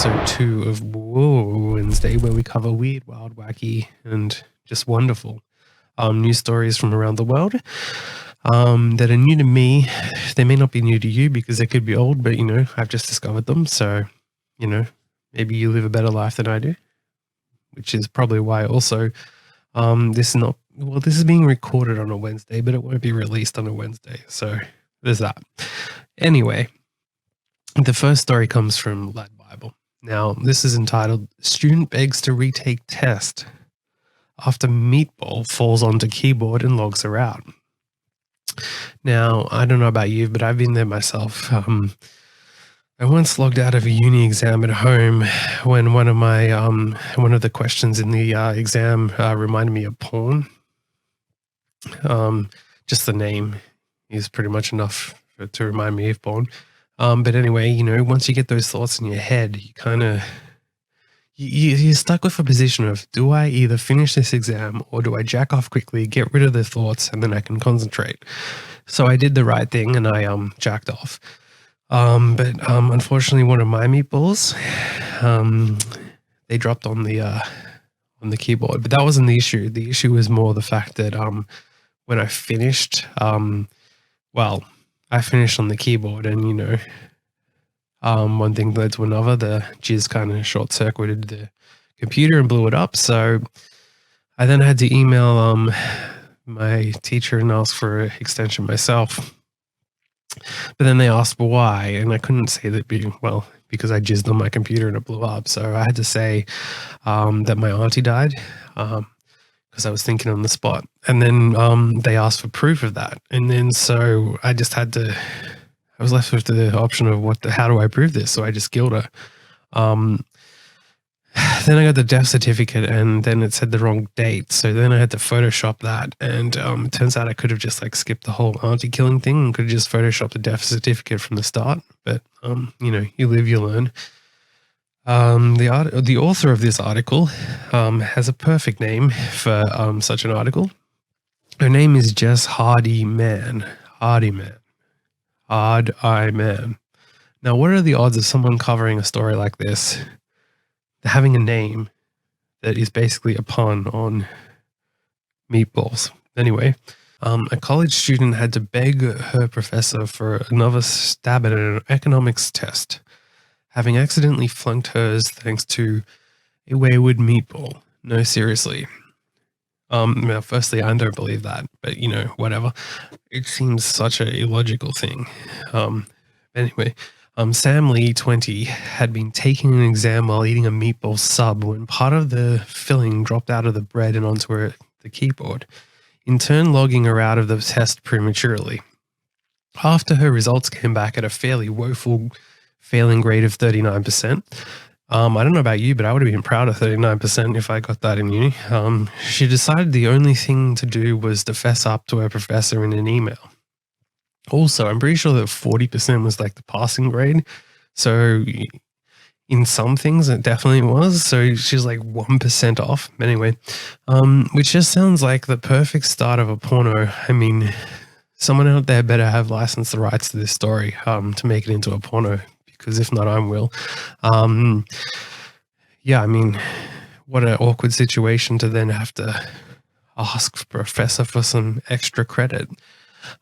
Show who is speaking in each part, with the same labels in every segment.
Speaker 1: episode 2 of Wednesday, where we cover weird, wild, wacky, and just wonderful news stories from around the world that are new to me. They may not be new to you because they could be old, but, I've just discovered them. So, maybe you live a better life than I do, which is probably why also this is being recorded on a Wednesday, but it won't be released on a Wednesday. So there's that. Anyway, the first story comes from Ladbible. Now, this is entitled, Student Begs to Retake Test After Meatball Falls onto Keyboard and Logs Her Out. Now, I don't know about you, but I've been there myself. I once logged out of a uni exam at home when one of the questions in the exam reminded me of porn. Just the name is pretty much enough to remind me of porn. But anyway, once you get those thoughts in your head, you kind of, you're stuck with a position of, do I either finish this exam or do I jack off quickly, get rid of the thoughts, and then I can concentrate? So I did the right thing and I jacked off. But unfortunately, one of my meatballs, they dropped on the keyboard. But that wasn't the issue. The issue was more the fact that when I finished, I finished on the keyboard, and one thing led to another. The jizz kind of short-circuited the computer and blew it up. So I then had to email my teacher and ask for an extension myself. But then they asked why, and I couldn't say that because I jizzed on my computer and it blew up. So I had to say that my auntie died because I was thinking on the spot. And then they asked for proof of that. And then so I just had to, I was left with the option of how do I prove this? So I just killed her. Then I got the death certificate and then it said the wrong date. So then I had to Photoshop that. And it turns out I could have just skipped the whole auntie killing thing and could have just Photoshopped the death certificate from the start. But, you live, you learn. The author of this article has a perfect name for such an article. Her name is Jess Hardy-Man. Hard-Eye-Man. Now, what are the odds of someone covering a story like this having a name that is basically a pun on meatballs? Anyway, a college student had to beg her professor for another stab at an economics test, having accidentally flunked hers thanks to a wayward meatball. No, seriously. Well, firstly, I don't believe that, but whatever. It seems such an illogical thing. Anyway, Sam Lee, 20, had been taking an exam while eating a meatball sub when part of the filling dropped out of the bread and onto the keyboard, in turn logging her out of the test prematurely. After her results came back at a fairly woeful failing grade of 39%, I don't know about you, but I would have been proud of 39% if I got that in uni. She decided the only thing to do was to fess up to her professor in an email. Also, I'm pretty sure that 40% was the passing grade. So in some things, it definitely was. So she's 1% off. Anyway, which just sounds like the perfect start of a porno. I mean, someone out there better have licensed the rights to this story to make it into a porno. Because if not, I will. Yeah, I mean, what an awkward situation to then have to ask the professor for some extra credit.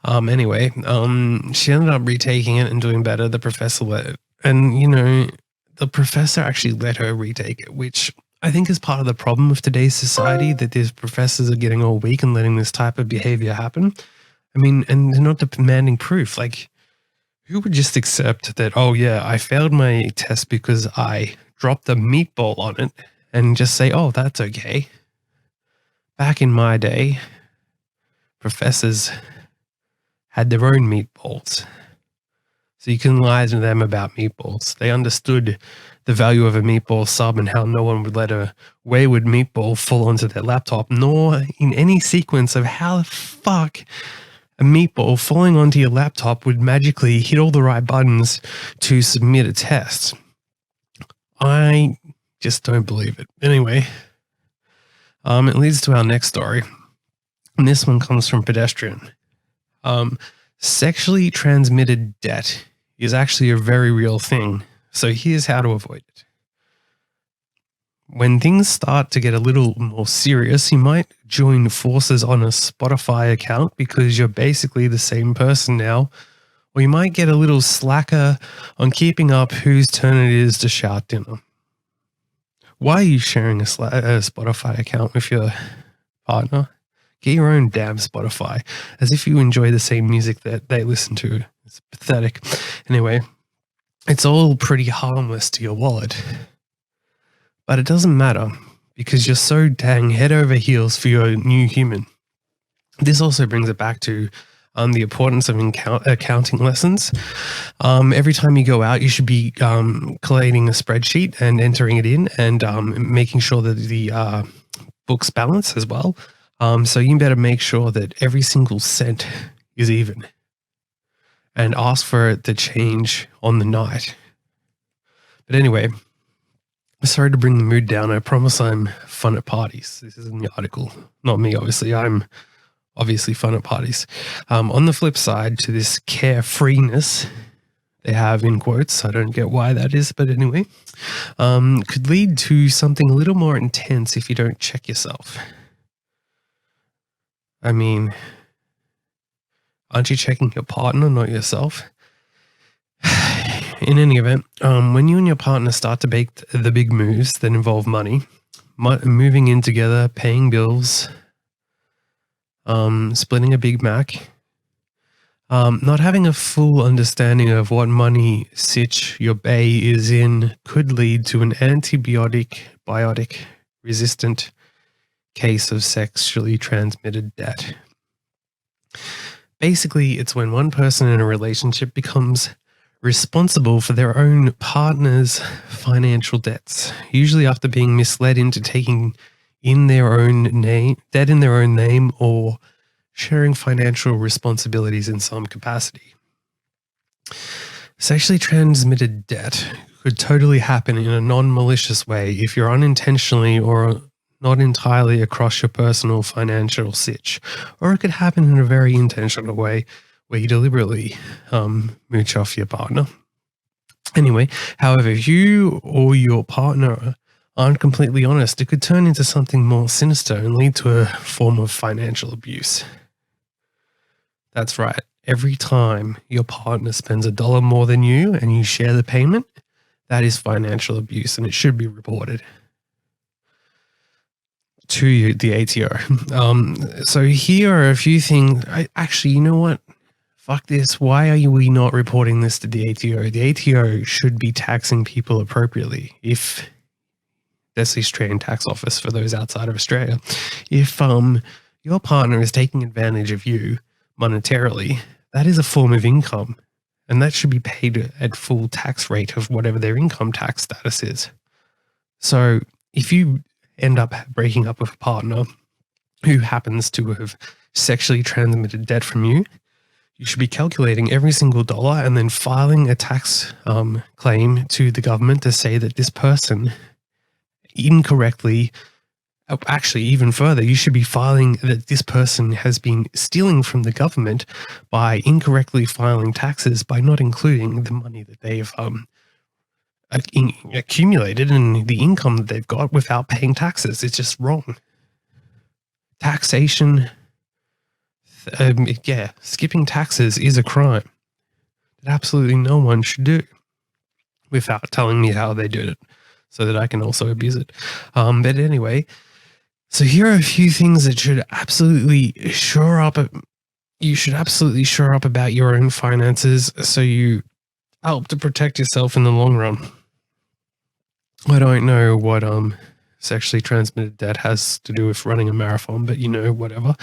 Speaker 1: Anyway, she ended up retaking it and doing better. The professor the professor actually let her retake it, which I think is part of the problem with today's society, that these professors are getting all weak and letting this type of behavior happen. I mean, and they're not demanding proof. Who would just accept that, oh yeah, I failed my test because I dropped a meatball on it and just say, oh, that's okay. Back in my day, professors had their own meatballs. So you can lie to them about meatballs. They understood the value of a meatball sub and how no one would let a wayward meatball fall onto their laptop, nor in any sequence of how the fuck a meatball falling onto your laptop would magically hit all the right buttons to submit a test. I just don't believe it. Anyway, it leads to our next story. And this one comes from Pedestrian. Sexually transmitted debt is actually a very real thing. So here's how to avoid it. when things start to get a little more serious, you might join forces on a Spotify account because you're basically the same person now. Or you might get a little slacker on keeping up whose turn it is to shout dinner. Why are you sharing a Spotify account with your partner? Get your own damn Spotify, as if you enjoy the same music that they listen to. It's pathetic. Anyway, it's all pretty harmless to your wallet. But it doesn't matter because you're so dang head over heels for your new human. This also brings it back to the importance of accounting lessons. Every time you go out, you should be collating a spreadsheet and entering it in and making sure that the books balance as well. So you better make sure that every single cent is even and ask for it to change on the night. But anyway, sorry to bring the mood down. I promise I'm fun at parties. This is in the article. Not me, obviously. I'm obviously fun at parties. On the flip side to this carefreeness, they have in quotes, I don't get why that is, but anyway, could lead to something a little more intense if you don't check yourself. I mean, aren't you checking your partner, not yourself? In any event, when you and your partner start to make the big moves that involve money, moving in together, paying bills, splitting a Big Mac, not having a full understanding of what money sitch your bay is in could lead to an antibiotic resistant case of sexually transmitted debt. Basically, it's when one person in a relationship becomes responsible for their own partner's financial debts, usually after being misled into taking in their own name, debt in their own name, or sharing financial responsibilities in some capacity. Sexually transmitted debt could totally happen in a non-malicious way if you're unintentionally or not entirely across your personal financial sitch, or it could happen in a very intentional way where you deliberately mooch off your partner. Anyway, however, if you or your partner aren't completely honest, it could turn into something more sinister and lead to a form of financial abuse. That's right. Every time your partner spends $1 more than you and you share the payment, that is financial abuse and it should be reported to you, the ATO. So here are a few things. Actually, you know what? Fuck this. Why are we not reporting this to the ATO? The ATO should be taxing people appropriately. If that's the Australian Tax Office for those outside of Australia. If your partner is taking advantage of you monetarily, that is a form of income, and that should be paid at full tax rate of whatever their income tax status is. So if you end up breaking up with a partner who happens to have sexually transmitted debt from you, you should be calculating every single dollar and then filing a tax claim to the government to say that this person incorrectly, actually even further, you should be filing that this person has been stealing from the government by incorrectly filing taxes by not including the money that they've accumulated and the income that they've got without paying taxes. It's just wrong. Taxation, skipping taxes is a crime that absolutely no one should do without telling me how they did it so that I can also abuse it. But anyway, so here are a few things that should absolutely shore up. You should absolutely shore up about your own finances so you help to protect yourself in the long run. I don't know what sexually transmitted debt has to do with running a marathon, but whatever.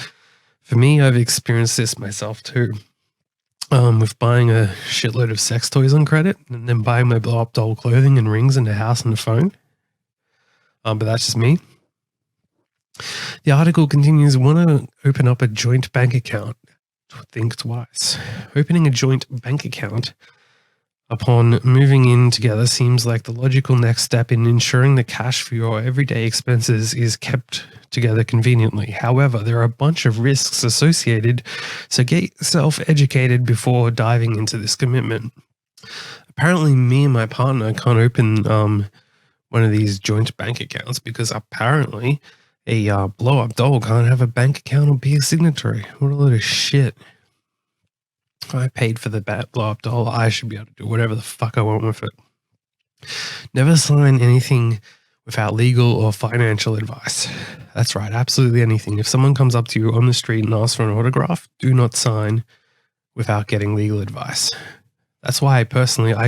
Speaker 1: For me, I've experienced this myself too, with buying a shitload of sex toys on credit and then buying my blow-up doll clothing and rings and a house and a phone. But that's just me. The article continues, want to open up a joint bank account? Think twice. Opening a joint bank account upon moving in together seems like the logical next step in ensuring the cash for your everyday expenses is kept together conveniently. However, there are a bunch of risks associated, so get yourself educated before diving into this commitment. Apparently, me and my partner can't open one of these joint bank accounts, because apparently a blow-up doll can't have a bank account or be a signatory. What a load of shit. I paid for the blow-up doll. I should be able to do whatever the fuck I want with it. Never sign anything without legal or financial advice. That's right, absolutely anything. If someone comes up to you on the street and asks for an autograph, do not sign without getting legal advice. That's why I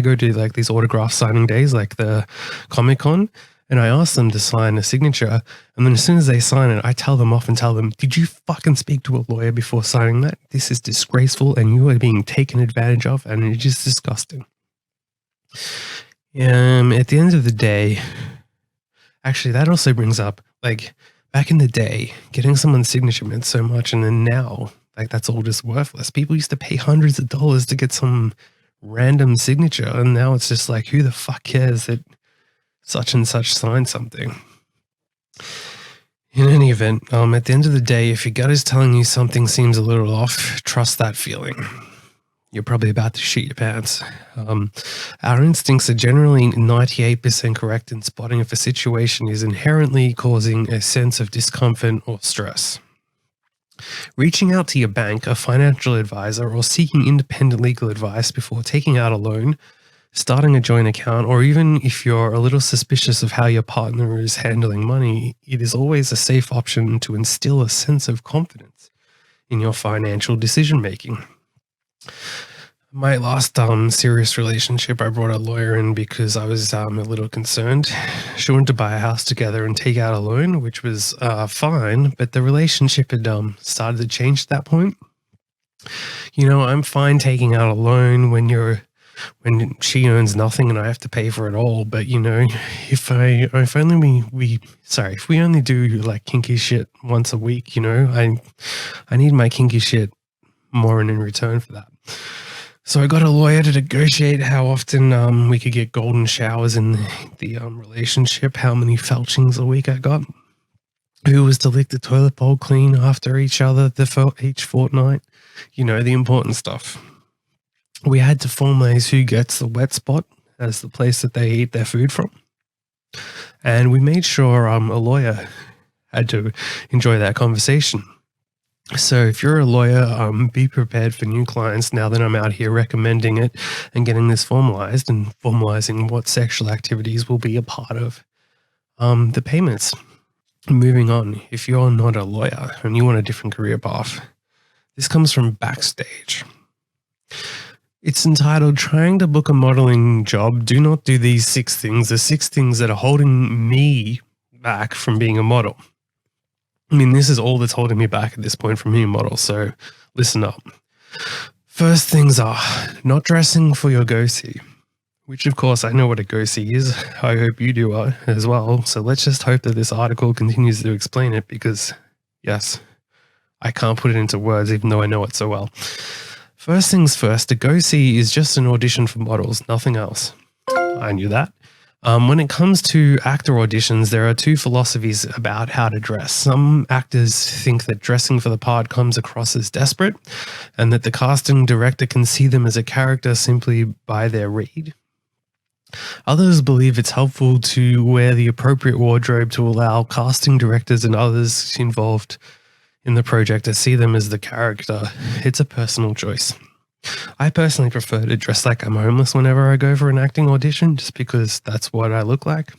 Speaker 1: go to like these autograph signing days, like the Comic-Con, and I ask them to sign a signature, and then as soon as they sign it, I tell them off and tell them, did you fucking speak to a lawyer before signing that? This is disgraceful, and you are being taken advantage of, and it is disgusting. At the end of the day, actually, that also brings up, like, back in the day, getting someone's signature meant so much, and then now, like, that's all just worthless. People used to pay hundreds of dollars to get some random signature, and now it's just like, who the fuck cares that such and such signed something? In any event, at the end of the day, if your gut is telling you something seems a little off, trust that feeling. You're probably about to shit your pants. Our instincts are generally 98% correct in spotting if a situation is inherently causing a sense of discomfort or stress. Reaching out to your bank, a financial advisor, or seeking independent legal advice before taking out a loan, starting a joint account, or even if you're a little suspicious of how your partner is handling money, it is always a safe option to instill a sense of confidence in your financial decision-making. My last serious relationship, I brought a lawyer in because I was a little concerned. She wanted to buy a house together and take out a loan, which was fine, but the relationship had started to change at that point. You know, I'm fine taking out a loan when she earns nothing and I have to pay for it all. But you know, if we only do like kinky shit once a week, you know, I need my kinky shit more in return for that. So I got a lawyer to negotiate how often we could get golden showers in the relationship, how many felchings a week I got, who was to lick the toilet bowl clean after each other each fortnight, you know, the important stuff. We had to formalize who gets the wet spot as the place that they eat their food from. And we made sure a lawyer had to enjoy that conversation. So if you're a lawyer, be prepared for new clients now that I'm out here recommending it and getting this formalized and formalizing what sexual activities will be a part of the payments. Moving on, if you're not a lawyer and you want a different career path, this comes from Backstage. It's entitled, Trying to Book a Modeling Job. Do not do these 6 things. The 6 things that are holding me back from being a model. I mean, this is all that's holding me back at this point from being a model, so listen up. First things are not dressing for your go-see, which of course I know what a go-see is. I hope you do as well. So let's just hope that this article continues to explain it because, yes, I can't put it into words even though I know it so well. First things first, a go-see is just an audition for models, nothing else. I knew that. When it comes to actor auditions, there are 2 philosophies about how to dress. Some actors think that dressing for the part comes across as desperate and that the casting director can see them as a character simply by their read. Others believe it's helpful to wear the appropriate wardrobe to allow casting directors and others involved in the project to see them as the character. It's a personal choice. I personally prefer to dress like I'm homeless whenever I go for an acting audition, just because that's what I look like.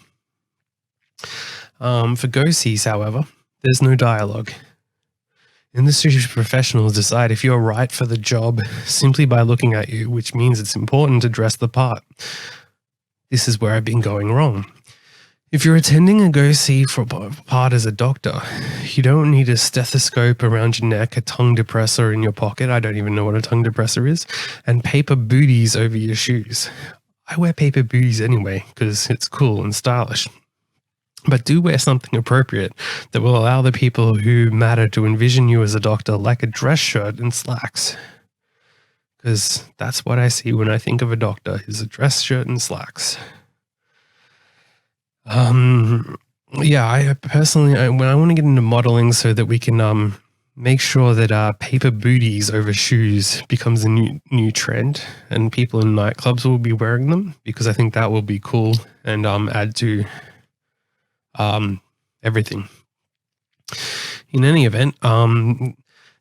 Speaker 1: For go-sees, however, there's no dialogue. Industry professionals decide if you're right for the job simply by looking at you, which means it's important to dress the part. This is where I've been going wrong. If you're attending a go-see for a part as a doctor, you don't need a stethoscope around your neck, a tongue depressor in your pocket, I don't even know what a tongue depressor is, and paper booties over your shoes. I wear paper booties anyway because it's cool and stylish. But do wear something appropriate that will allow the people who matter to envision you as a doctor, like a dress shirt and slacks. Because that's what I see when I think of a doctor, is a dress shirt and slacks. Yeah, I personally, when I want to get into modeling so that we can make sure that paper booties over shoes becomes a new trend, and people in nightclubs will be wearing them, because I think that will be cool and add to everything. In any event,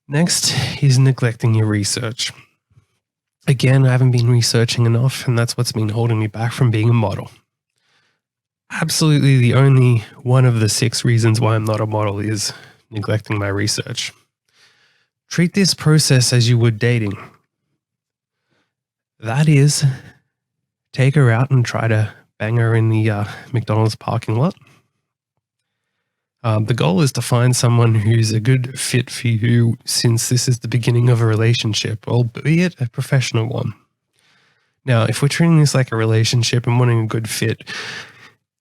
Speaker 1: next is neglecting your research. Again, I haven't been researching enough, and that's what's been holding me back from being a model. Absolutely the only one of the 6 reasons why I'm not a model is neglecting my research. Treat this process as you would dating. That is, take her out and try to bang her in the McDonald's parking lot. The goal is to find someone who's a good fit for you, since this is the beginning of a relationship, albeit a professional one. Now, if we're treating this like a relationship and wanting a good fit,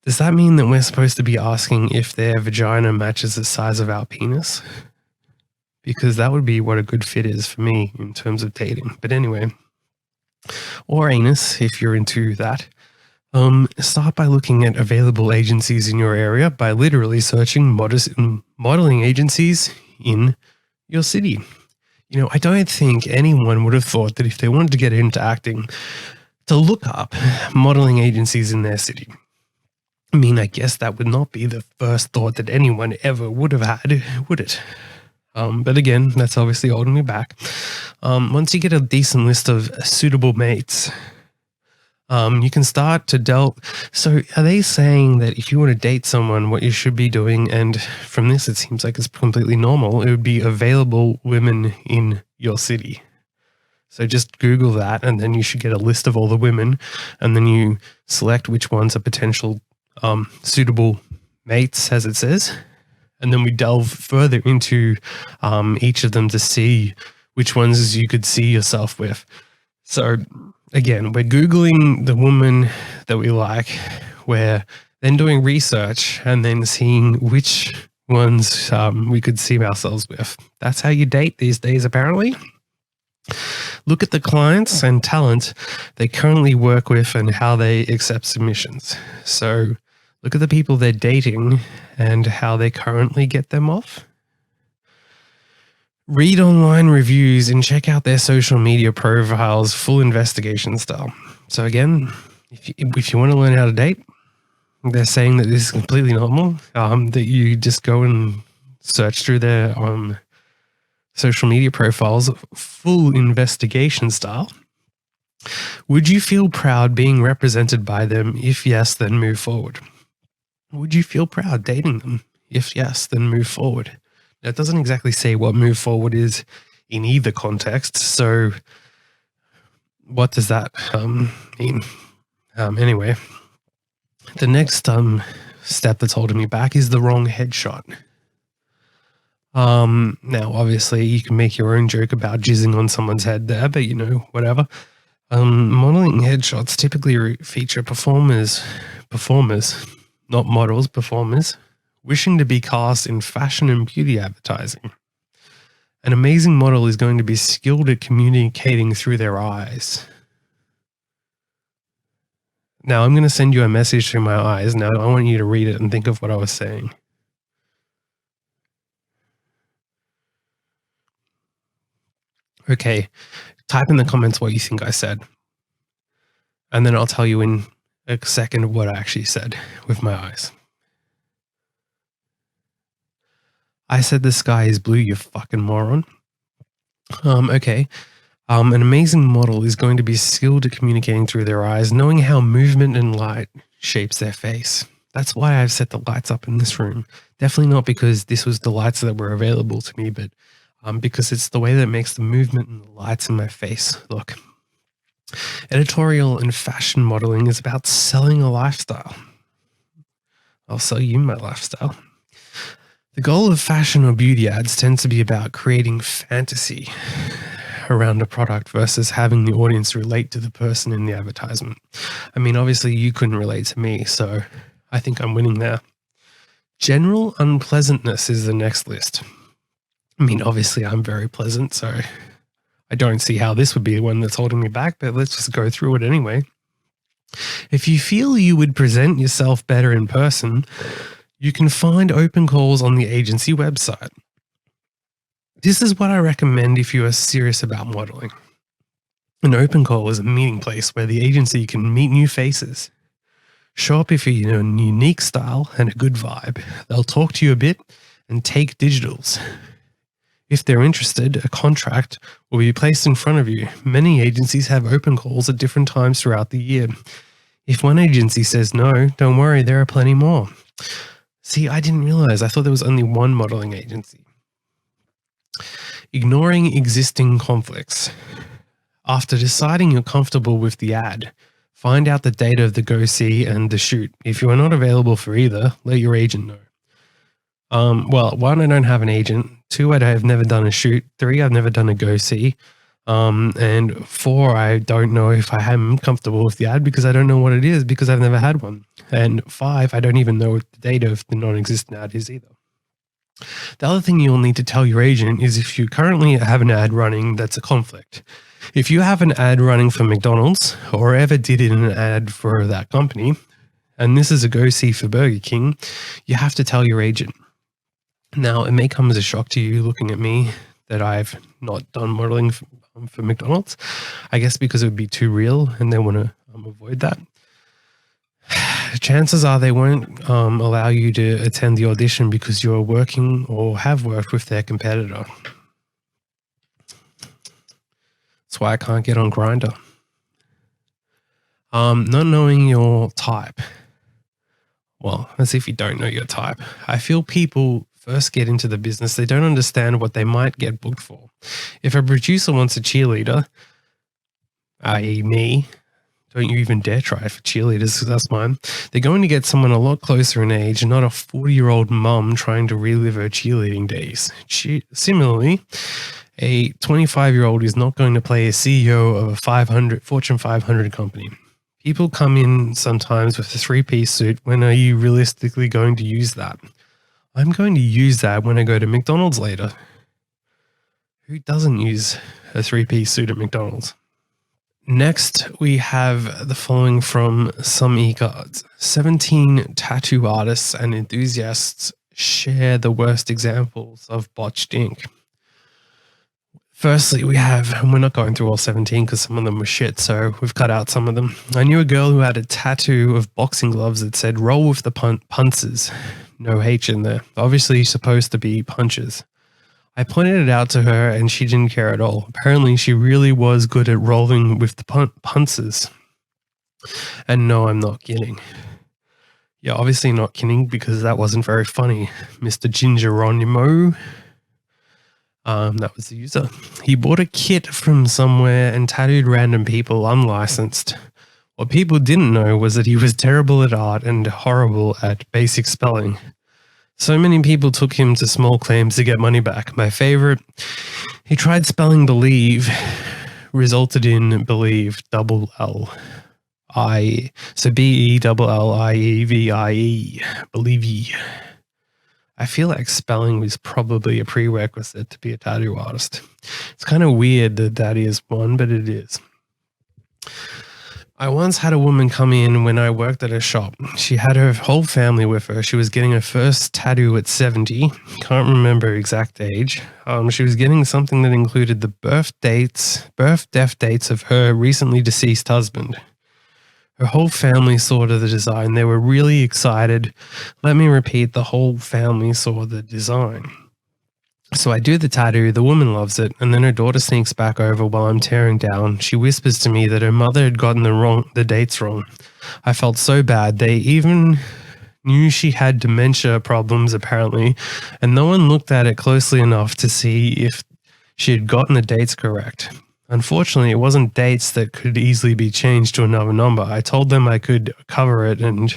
Speaker 1: does that mean that we're supposed to be asking if their vagina matches the size of our penis? Because that would be what a good fit is for me in terms of dating. But anyway, or anus, if you're into that. Start by looking at available agencies in your area by literally searching modeling agencies in your city. You know, I don't think anyone would have thought that if they wanted to get into acting, to look up modeling agencies in their city. I mean, I guess that would not be the first thought that anyone ever would have had, would it? But again, that's obviously holding me back. Once you get a decent list of suitable mates, you can start to delve. So are they saying that if you want to date someone, what you should be doing, and from this it seems like it's completely normal, it would be available women in your city. So just Google that, and then you should get a list of all the women, and then you select which ones are potential suitable mates, as it says. And then we delve further into each of them to see which ones you could see yourself with. So again, we're Googling the woman that we like. We're then doing research and then seeing which ones we could see ourselves with. That's how you date these days, apparently. Look at the clients and talent they currently work with and how they accept submissions. So look at the people they're dating and how they currently get them off. Read online reviews and check out their social media profiles, full investigation style. So again, if you want to learn how to date, they're saying that this is completely normal, that you just go and search through their social media profiles, full investigation style. Would you feel proud being represented by them? If yes, then move forward. Would you feel proud dating them? If yes, then move forward. Now, it doesn't exactly say what move forward is in either context. So what does that mean? Anyway, the next step that's holding me back is the wrong headshot. Now, obviously, you can make your own joke about jizzing on someone's head there, but you know, whatever. Modeling headshots typically feature performers, not models, performers, wishing to be cast in fashion and beauty advertising. An amazing model is going to be skilled at communicating through their eyes. Now, I'm going to send you a message through my eyes. Now, I want you to read it and think of what I was saying. Okay, type in the comments what you think I said. And then I'll tell you in a second what I actually said with my eyes. I said the sky is blue, you fucking moron. Okay. An amazing model is going to be skilled at communicating through their eyes, knowing how movement and light shapes their face. That's why I've set the lights up in this room. Definitely not because this was the lights that were available to me, but because it's the way that makes the movement and the lights in my face look. Editorial and fashion modeling is about selling a lifestyle. I'll sell you my lifestyle. The goal of fashion or beauty ads tends to be about creating fantasy around a product versus having the audience relate to the person in the advertisement. I mean, obviously you couldn't relate to me, so I think I'm winning there. General unpleasantness is the next list. I mean, obviously I'm very pleasant, so I don't see how this would be the one that's holding me back, but let's just go through it anyway. If you feel you would present yourself better in person, you can find open calls on the agency website. This is what I recommend if you are serious about modeling. An open call is a meeting place where the agency can meet new faces, Show up if you're in a unique style and a good vibe. They'll talk to you a bit and take digitals. If they're interested, a contract will be placed in front of you. Many agencies have open calls at different times throughout the year. If one agency says no, don't worry, there are plenty more. See, I didn't realize. I thought there was only one modeling agency. Ignoring existing conflicts. After deciding you're comfortable with the ad, find out the date of the go-see and the shoot. If you are not available for either, let your agent know. Well, one, I don't have an agent. Two, I have never done a shoot. Three, I've never done a go-see. And four, I don't know if I am comfortable with the ad because I don't know what it is because I've never had one. And five, I don't even know what the date of the non-existent ad is either. The other thing you'll need to tell your agent is if you currently have an ad running that's a conflict. If you have an ad running for McDonald's or ever did an ad for that company, and this is a go-see for Burger King, you have to tell your agent. Now, it may come as a shock to you looking at me that I've not done modeling for McDonald's, I guess because it would be too real and they want to avoid that. Chances are they won't allow you to attend the audition because you're working or have worked with their competitor. That's why I can't get on Grindr. Not knowing your type. Well, as if you don't know your type. I feel people first get into the business, they don't understand what they might get booked for. If a producer wants a cheerleader, i.e. me, don't you even dare try for cheerleaders because that's mine. They're going to get someone a lot closer in age and not a 40-year-old mum trying to relive her cheerleading days. Similarly, a 25-year-old is not going to play a CEO of a Fortune 500 company. People come in sometimes with a three-piece suit. When are you realistically going to use that? I'm going to use that when I go to McDonald's later. Who doesn't use a three-piece suit at McDonald's? Next, we have the following from some e-cards. 17 tattoo artists and enthusiasts share the worst examples of botched ink. Firstly, we have, and we're not going through all 17 because some of them were shit, so we've cut out some of them. I knew a girl who had a tattoo of boxing gloves that said, roll with the punches. No H in there. Obviously supposed to be punches. I pointed it out to her and she didn't care at all. Apparently she really was good at rolling with the punches. And no, I'm not kidding. Yeah, obviously not kidding because that wasn't very funny. Mr. Gingeronimo. That was the user. He bought a kit from somewhere and tattooed random people unlicensed. What people didn't know was that he was terrible at art and horrible at basic spelling. So many people took him to small claims to get money back. My favorite, he tried spelling believe, resulted in believe, double L-I. So B-E-L-L-I-E-V-I-E, believe. I feel like spelling was probably a prerequisite to be a tattoo artist. It's kind of weird that that is one, but it is. I once had a woman come in when I worked at a shop. She had her whole family with her. She was getting her first tattoo at 70. Can't remember her exact age. She was getting something that included the birth, death dates of her recently deceased husband. Her whole family saw the design. They were really excited. Let me repeat, the whole family saw the design. So I do the tattoo, the woman loves it, and then her daughter sneaks back over while I'm tearing down. She whispers to me that her mother had gotten the dates wrong. I felt so bad. They even knew she had dementia problems apparently, and no one looked at it closely enough to see if she had gotten the dates correct. Unfortunately, it wasn't dates that could easily be changed to another number. I told them I could cover it and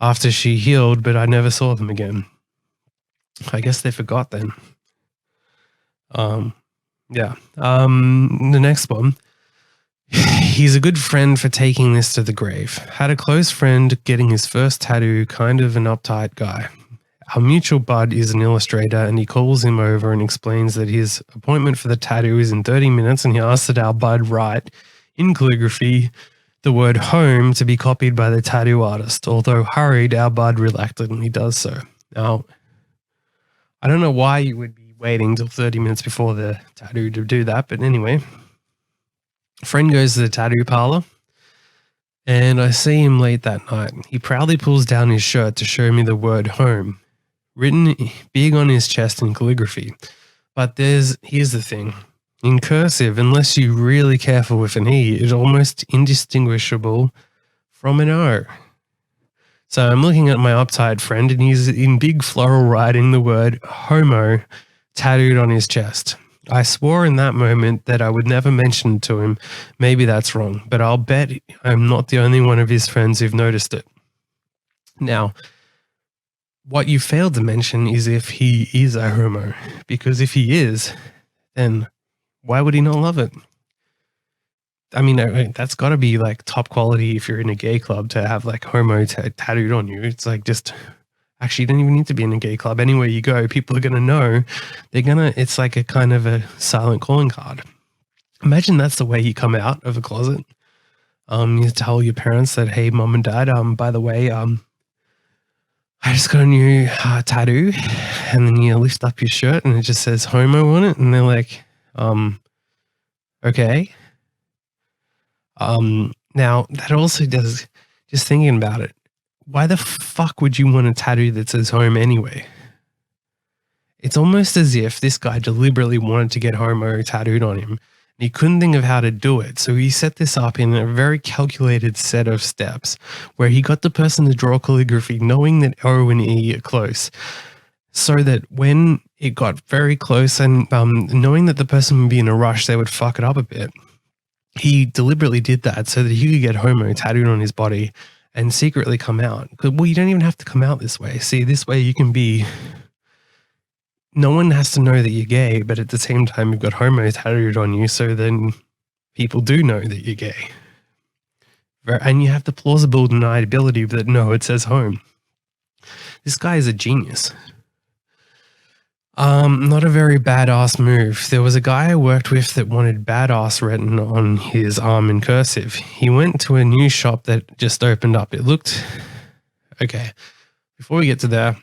Speaker 1: after she healed, but I never saw them again. I guess they forgot then. The next one. He's a good friend for taking this to the grave. Had a close friend getting his first tattoo, kind of an uptight guy. Our mutual bud is an illustrator and he calls him over and explains that his appointment for the tattoo is in 30 minutes and he asks that our bud write in calligraphy the word home to be copied by the tattoo artist. Although hurried, our bud reluctantly does so. Now, I don't know why you would be waiting till 30 minutes before the tattoo to do that, but anyway. A friend goes to the tattoo parlor And I see him late that night. He proudly pulls down his shirt to show me the word home, written big on his chest in calligraphy. But here's the thing. In cursive, unless you're really careful with an E, it's almost indistinguishable from an O. So I'm looking at my upside friend, and he's in big floral writing the word homo tattooed on his chest. I swore in that moment that I would never mention it to him. Maybe that's wrong, but I'll bet I'm not the only one of his friends who've noticed it. Now, what you failed to mention is if he is a homo, because if he is, then why would he not love it? I mean, that's got to be like top quality if you're in a gay club to have like homo tattooed on you. It's like just, actually, you don't even need to be in a gay club. Anywhere you go, people are going to know. It's like a kind of a silent calling card. Imagine that's the way you come out of a closet. You tell your parents that, hey, mom and dad, by the way, I just got a new tattoo. And then you lift up your shirt and it just says homo on it. And they're like, okay. Now that also does, just thinking about it, why the fuck would you want a tattoo that says home anyway? It's almost as if this guy deliberately wanted to get homo tattooed on him and he couldn't think of how to do it. So he set this up in a very calculated set of steps where he got the person to draw calligraphy knowing that O and E are close, so that when it got very close and knowing that the person would be in a rush, they would fuck it up a bit. He deliberately did that so that he could get homo tattooed on his body and secretly come out. Well, you don't even have to come out this way. See, this way you can be, no one has to know that you're gay, but at the same time you've got homo tattooed on you, so then people do know that you're gay. And you have the plausible deniability that no, it says home. This guy is a genius. Not a very badass move. There was a guy I worked with that wanted badass written on his arm in cursive. He went to a new shop that just opened up. It looked okay. Before we get to there,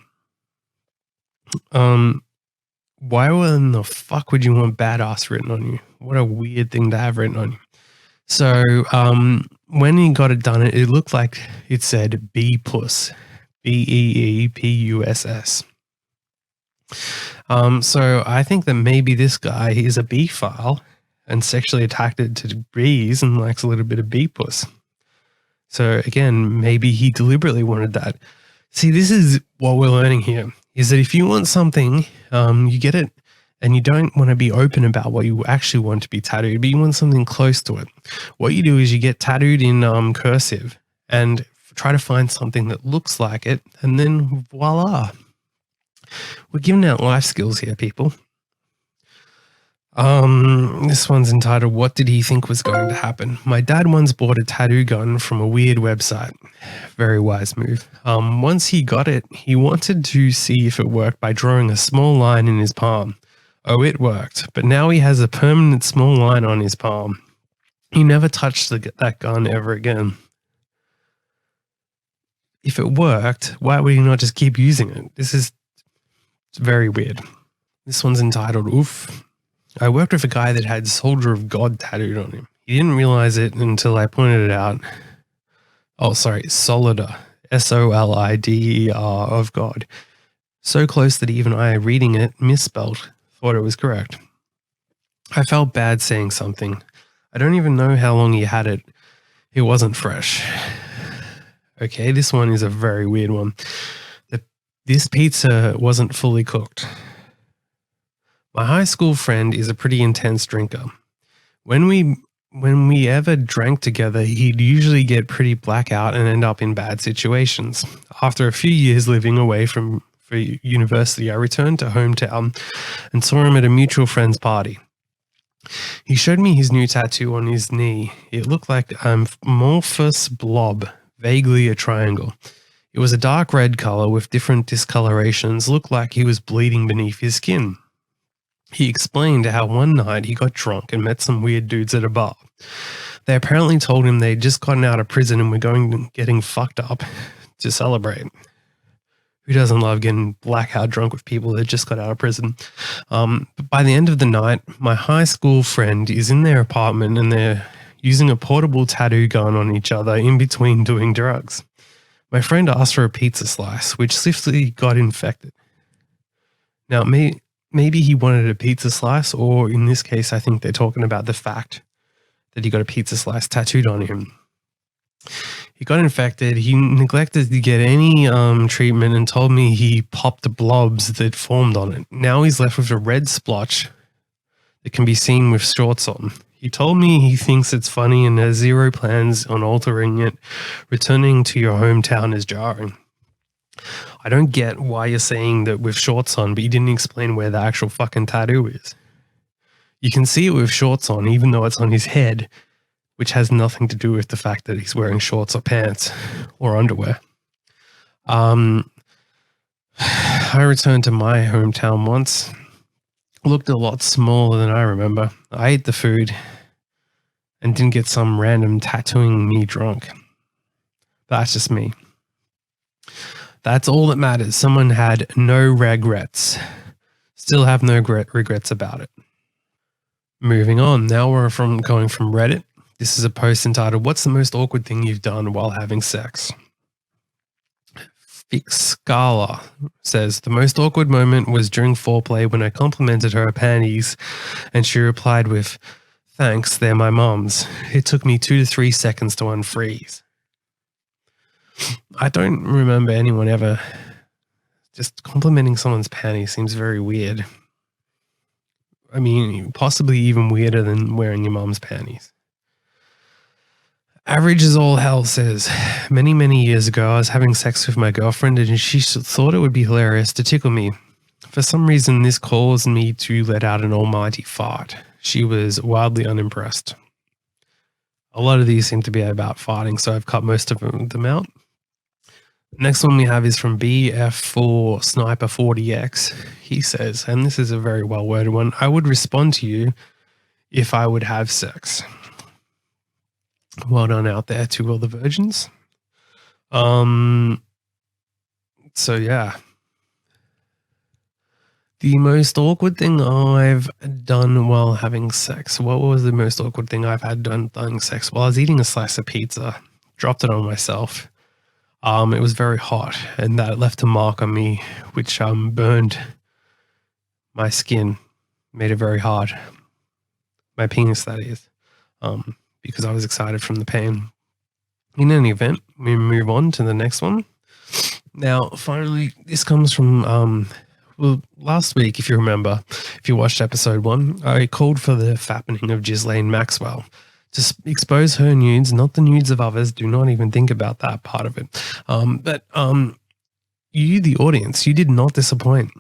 Speaker 1: why in the fuck would you want badass written on you? What a weird thing to have written on you. So, when he got it done, it looked like it said B-puss, B-E-E-P-U-S-S. So I think that maybe this guy is a bee file and sexually attracted to bees and likes a little bit of bee puss. So again, maybe he deliberately wanted that. See, this is what we're learning here, is that if you want something, you get it, and you don't want to be open about what you actually want to be tattooed, but you want something close to it. What you do is you get tattooed in cursive and try to find something that looks like it, and then voila. We're giving out life skills here, people. This one's entitled, What Did He Think Was Going to Happen? My dad once bought a tattoo gun from a weird website. Very wise move. Once he got it, he wanted to see if it worked by drawing a small line in his palm. Oh, it worked, but now he has a permanent small line on his palm. He never touched that gun ever again. If it worked, why would he not just keep using it? It's very weird. This one's entitled, Oof. I worked with a guy that had Soldier of God tattooed on him. He didn't realize it until I pointed it out. Oh, sorry, Solider, S-O-L-I-D-E-R of God. So close that even I, reading it, misspelled, thought it was correct. I felt bad saying something. I don't even know how long he had it. It wasn't fresh. Okay, this one is a very weird one. This pizza wasn't fully cooked. My high school friend is a pretty intense drinker. When we ever drank together, he'd usually get pretty blackout and end up in bad situations. After a few years living away for university, I returned to hometown and saw him at a mutual friend's party. He showed me his new tattoo on his knee. It looked like an amorphous blob, vaguely a triangle. It was a dark red color with different discolorations, looked like he was bleeding beneath his skin. He explained how one night he got drunk and met some weird dudes at a bar. They apparently told him they'd just gotten out of prison and were getting fucked up to celebrate. Who doesn't love getting blackout drunk with people that just got out of prison? But by the end of the night, my high school friend is in their apartment and they're using a portable tattoo gun on each other in between doing drugs. My friend asked for a pizza slice, which swiftly got infected. Now, maybe he wanted a pizza slice, or in this case, I think they're talking about the fact that he got a pizza slice tattooed on him. He got infected. He neglected to get any treatment and told me he popped blobs that formed on it. Now he's left with a red splotch that can be seen with shorts on. He told me he thinks it's funny and has zero plans on altering it. Returning to your hometown is jarring. I don't get why you're saying that with shorts on, but you didn't explain where the actual fucking tattoo is. You can see it with shorts on, even though it's on his head, which has nothing to do with the fact that he's wearing shorts or pants or underwear. I returned to my hometown once. Looked a lot smaller than I remember. I ate the food and didn't get some random tattooing me drunk. That's just me. That's all that matters. Someone had no regrets. Still have no regrets about it. Moving on. Now we're going from Reddit. This is a post entitled, "What's the most awkward thing you've done while having sex?" Fix Scala says, "The most awkward moment was during foreplay when I complimented her panties and she replied with, 'Thanks, they're my mom's.' It took me 2 to 3 seconds to unfreeze." I don't remember anyone ever just complimenting someone's panties. Seems very weird. I mean, possibly even weirder than wearing your mom's panties. Average is all hell says, "Many, many years ago, I was having sex with my girlfriend and she thought it would be hilarious to tickle me. For some reason, this caused me to let out an almighty fart. She was wildly unimpressed." A lot of these seem to be about farting, so I've cut most of them out. Next one we have is from BF4 Sniper 40X. He says, and this is a very well worded one, "I would respond to you if I would have sex." Well done out there to all the virgins. So yeah. The most awkward thing I've done while having sex. What was the most awkward thing I've had done having sex? Well, I was eating a slice of pizza, dropped it on myself. It was very hot, and that left a mark on me, which burned my skin, made it very hard. My penis, that is, because I was excited from the pain. In any event, we move on to the next one. Now, finally, this comes from well, last week, if you remember, if you watched episode 1, I called for the fappening of Ghislaine Maxwell. To expose her nudes, not the nudes of others. Do not even think about that part of it. But you, the audience, you did not disappoint,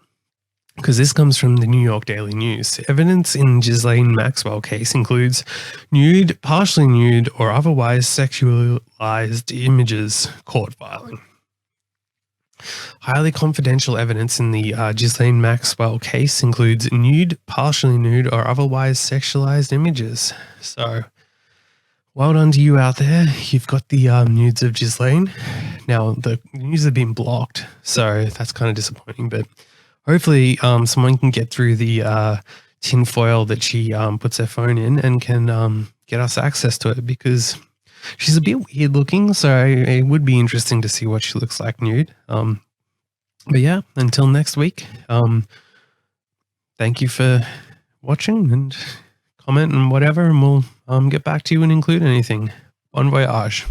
Speaker 1: because this comes from the New York Daily News. Evidence in Ghislaine Maxwell case includes nude, partially nude, or otherwise sexualized images, court filing. Highly confidential evidence in the Ghislaine Maxwell case includes nude, partially nude, or otherwise sexualized images. So, well done to you out there. You've got the nudes of Ghislaine. Now, the news have been blocked, so that's kind of disappointing. But hopefully someone can get through the tin foil that she puts her phone in and can get us access to it, because she's a bit weird looking, so it would be interesting to see what she looks like nude. But yeah, until next week, thank you for watching and comment and whatever, and we'll get back to you and include anything. Bon voyage.